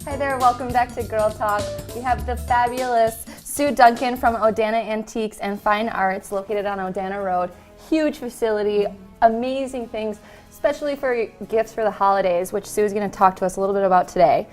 Hi there, welcome back to Girl Talk. We have the fabulous Sue Duncan from Odana Antiques and Fine Arts located on Odana Road. Huge facility, amazing things, especially for gifts for the holidays, which Sue is going to talk to us a little bit about today.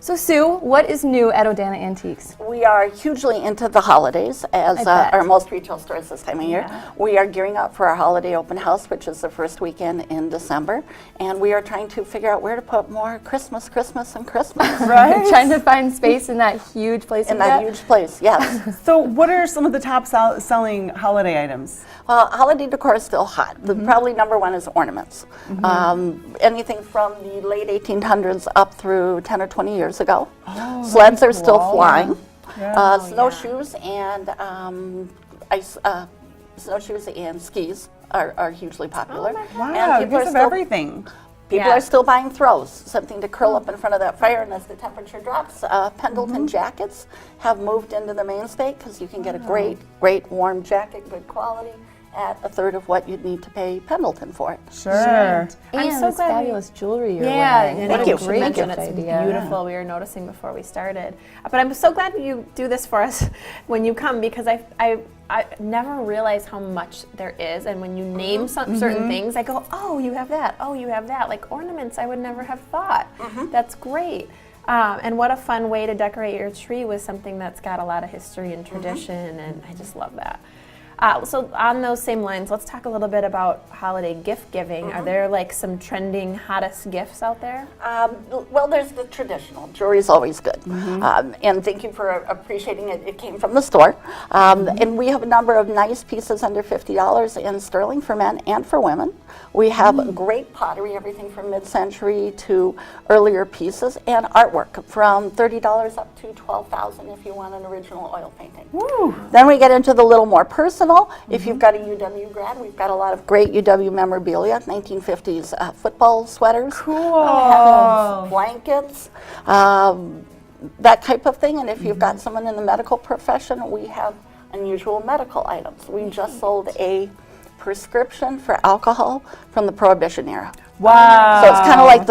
So Sue, what is new at Odana Antiques? We are hugely into the holidays, as are most retail stores this time of year. We are gearing up for our holiday open house, which is the first weekend in December, and we are trying to figure out where to put more Christmas, and Christmas. Right? Trying to find space in that huge place. In that huge place, yes. So what are some of the top selling holiday items? Well, holiday decor is still hot. Probably number one is ornaments. Anything from the late 1800s up through 10 or 20 years ago. Sleds are still flying. Snowshoes and snowshoes and skis are hugely popular. Wow, and you have everything. People are still buying throws, something to curl up in front of that fire, and as the temperature drops, Pendleton jackets have moved into the mainstay because you can get a great warm jacket, good quality, at a third of what you'd need to pay Pendleton for it. Sure. And I'm so this glad fabulous jewelry you're wearing. Thank you. Great gift It's idea. beautiful. We were noticing before we started. But I'm so glad you do this for us when you come, because I never realize how much there is, and when you name certain things, I go, oh, you have that, oh, you have that. Like ornaments, I would never have thought. That's great. And what a fun way to decorate your tree with something that's got a lot of history and tradition, and I just love that. So on those same lines, let's talk a little bit about holiday gift giving. Are there like some trending hottest gifts out there? Well, there's the traditional. Jewelry's always good. And thank you for appreciating it. It came from the store. And we have a number of nice pieces under $50 in sterling for men and for women. We have great pottery, everything from mid-century to earlier pieces, and artwork from $30 up to $12,000 if you want an original oil painting. Then we get into the little more personal. If you've got a UW grad, we've got a lot of great UW memorabilia, 1950s football sweaters, blankets, that type of thing. And if you've got someone in the medical profession, we have unusual medical items. We just sold a prescription for alcohol from the Prohibition era. Wow. So it's kind of like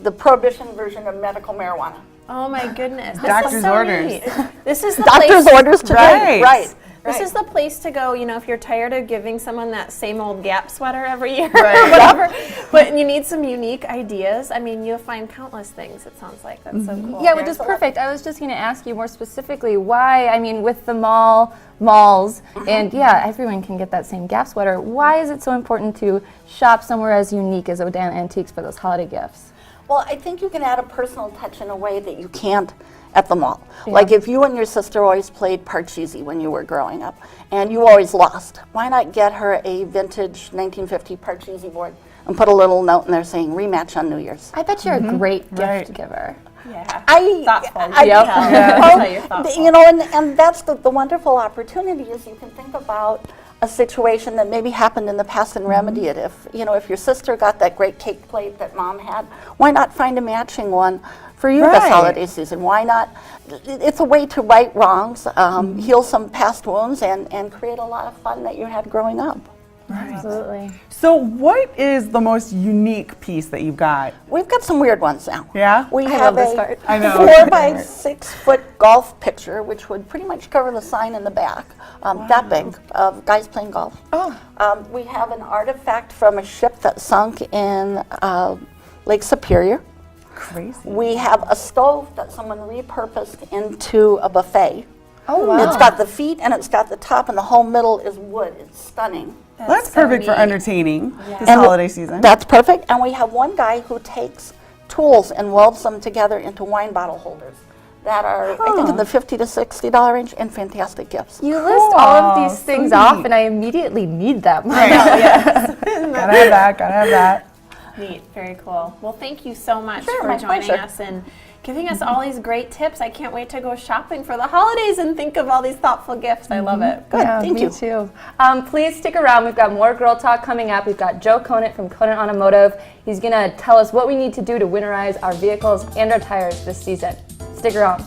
the Prohibition version of medical marijuana. Oh my goodness. Doctor's orders. Neat. This is the Doctor's place. orders today. Right. This is the place to go, you know, if you're tired of giving someone that same old Gap sweater every year or whatever, but you need some unique ideas. I mean, you'll find countless things, it sounds like. That's so cool. Yeah, which is perfect. I was just going to ask you more specifically why, I mean, with the malls, and yeah, everyone can get that same Gap sweater. Why is it so important to shop somewhere as unique as Odana Antiques for those holiday gifts? Well, I think you can add a personal touch in a way that you can't at the mall. Like if you and your sister always played Parcheesi when you were growing up, and you always lost, why not get her a vintage 1950 Parcheesi board and put a little note in there saying rematch on New Year's? I bet you're a great gift giver. Yeah. Thoughtful. You know, and that's the wonderful opportunity is you can think about a situation that maybe happened in the past and remedy it. If your sister got that great cake plate that mom had, why not find a matching one for you this holiday season? Why not? It's a way to right wrongs, heal some past wounds, and create a lot of fun that you had growing up. Right. Absolutely. So what is the most unique piece that you've got? We've got some weird ones now. Yeah? We have a I know. 4 by 6 foot golf picture, which would pretty much cover the sign in the back, that big, of guys playing golf. We have an artifact from a ship that sunk in Lake Superior. Crazy. We have a stove that someone repurposed into a buffet. Oh, wow. It's got the feet and it's got the top, and the whole middle is wood. It's stunning. That's perfect for entertaining this And holiday season. That's perfect. And we have one guy who takes tools and welds them together into wine bottle holders that are, I think, in the $50 to $60 range, and fantastic gifts. You list all of these things off, and I immediately need them. Right. Gotta have that. Neat, very cool. Well, thank you so much Sure, for my joining pleasure. us and giving us all these great tips. I can't wait to go shopping for the holidays and think of all these thoughtful gifts. I love it. Good, Yeah, thank me you. too. Please stick around. We've got more Girl Talk coming up. We've got Joe Conant from Conant Automotive. He's going to tell us what we need to do to winterize our vehicles and our tires this season. Stick around.